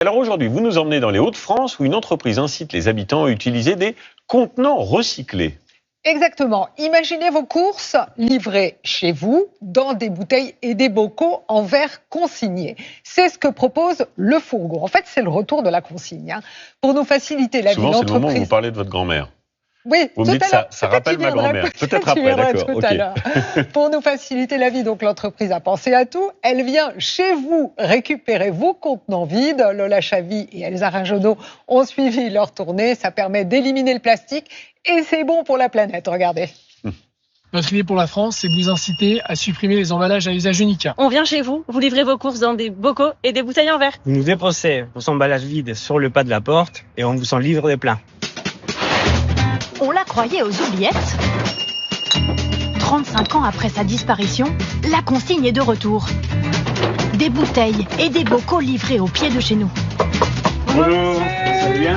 Alors aujourd'hui, vous nous emmenez dans les Hauts-de-France où une entreprise incite les habitants à utiliser des contenants recyclés. Exactement. Imaginez vos courses livrées chez vous dans des bouteilles et des bocaux en verre consignés. C'est ce que propose Le Fourgon. En fait, c'est le retour de la consigne. Pour nous faciliter la vie, Souvent, c'est le moment où l'entreprise... vous parlez de votre grand-mère. Oui, vous me dites ça rappelle ma grand-mère. Peut-être après, d'accord. Okay. Pour nous faciliter la vie, donc l'entreprise a pensé à tout. Elle vient chez vous récupérer vos contenants vides. Lola Chavy et Elsa Rajonot ont suivi leur tournée. Ça permet d'éliminer le plastique et c'est bon pour la planète. Regardez. Notre idée pour la France, c'est de vous inciter à supprimer les emballages à usage unique. On vient chez vous, vous livrez vos courses dans des bocaux et des bouteilles en verre. Vous nous déposez vos emballages vides sur le pas de la porte et on vous en livre des pleins. On la croyait aux oubliettes. 35 ans après sa disparition, la consigne est de retour. Des bouteilles et des bocaux livrés au pied de chez nous. Bonjour, ça va bien ?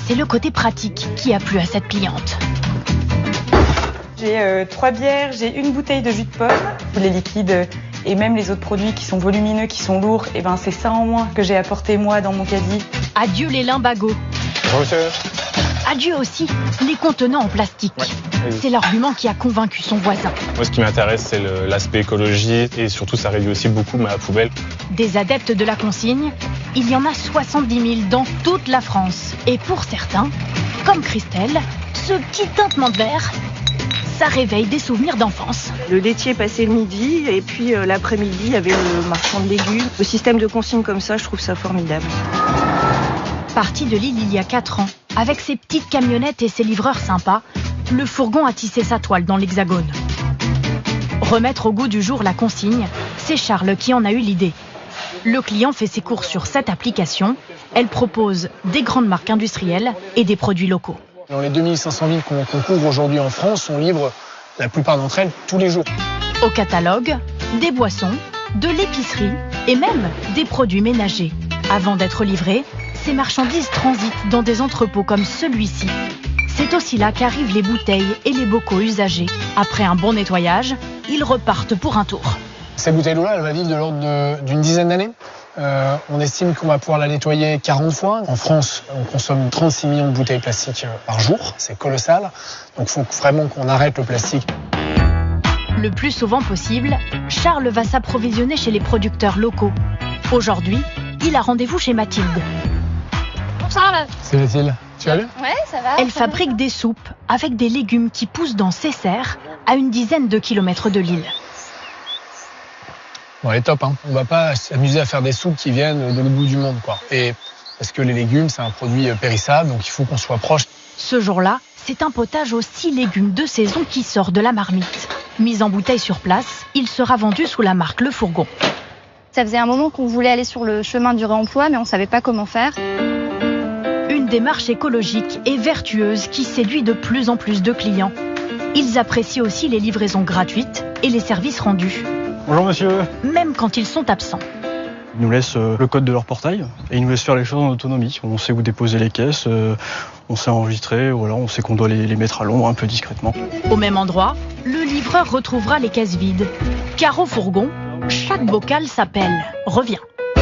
C'est le côté pratique qui a plu à cette cliente. J'ai 3 bières, j'ai une bouteille de jus de pomme, les liquides et même les autres produits qui sont volumineux, qui sont lourds, et c'est ça en moins que j'ai apporté moi dans mon caddie. Adieu les limbagos. Bonjour monsieur. Adieu aussi les contenants en plastique. Ouais. C'est l'argument qui a convaincu son voisin. Moi, ce qui m'intéresse, c'est l'aspect écologie et surtout, ça réduit aussi beaucoup ma poubelle. Des adeptes de la consigne, il y en a 70 000 dans toute la France. Et pour certains, comme Christelle, ce petit tintement de verre, ça réveille des souvenirs d'enfance. Le laitier passait le midi et puis l'après-midi, il y avait le marchand de légumes. Le système de consigne comme ça, je trouve ça formidable. Parti de Lille il y a 4 ans, avec ses petites camionnettes et ses livreurs sympas, Le Fourgon a tissé sa toile dans l'Hexagone. Remettre au goût du jour la consigne, c'est Charles qui en a eu l'idée. Le client fait ses courses sur cette application. Elle propose des grandes marques industrielles et des produits locaux. Dans les 2500 villes qu'on couvre aujourd'hui en France, on livre la plupart d'entre elles tous les jours. Au catalogue, des boissons, de l'épicerie et même des produits ménagers. Avant d'être livrés, ces marchandises transitent dans des entrepôts comme celui-ci. C'est aussi là qu'arrivent les bouteilles et les bocaux usagés. Après un bon nettoyage, ils repartent pour un tour. Cette bouteille-là, elle va vivre de l'ordre d'une dizaine d'années. On estime qu'on va pouvoir la nettoyer 40 fois. En France, on consomme 36 millions de bouteilles plastiques par jour. C'est colossal. Donc il faut vraiment qu'on arrête le plastique. Le plus souvent possible, Charles va s'approvisionner chez les producteurs locaux. Aujourd'hui, il a rendez-vous chez Mathilde. Charles. C'est Mathilde. Tu vas bien ? Ouais, ça va. Elle fabrique des soupes avec des légumes qui poussent dans ses serres à une dizaine de kilomètres de Lille. Bon, elle est top, hein. On va pas s'amuser à faire des soupes qui viennent de l'autre bout du monde, quoi. Et parce que les légumes, c'est un produit périssable, donc il faut qu'on soit proche. Ce jour-là, c'est un potage aux 6 légumes de saison qui sort de la marmite. Mis en bouteille sur place, il sera vendu sous la marque Le Fourgon. Ça faisait un moment qu'on voulait aller sur le chemin du réemploi, mais on savait pas comment faire. Une démarche écologique et vertueuse qui séduit de plus en plus de clients. Ils apprécient aussi les livraisons gratuites et les services rendus. Bonjour monsieur. Même quand ils sont absents. Ils nous laissent le code de leur portail et ils nous laissent faire les choses en autonomie. On sait où déposer les caisses, on sait enregistrer, voilà, on sait qu'on doit les mettre à l'ombre un peu discrètement. Au même endroit, le livreur retrouvera les caisses vides. Car au Fourgon, chaque bocal s'appelle « Reviens ».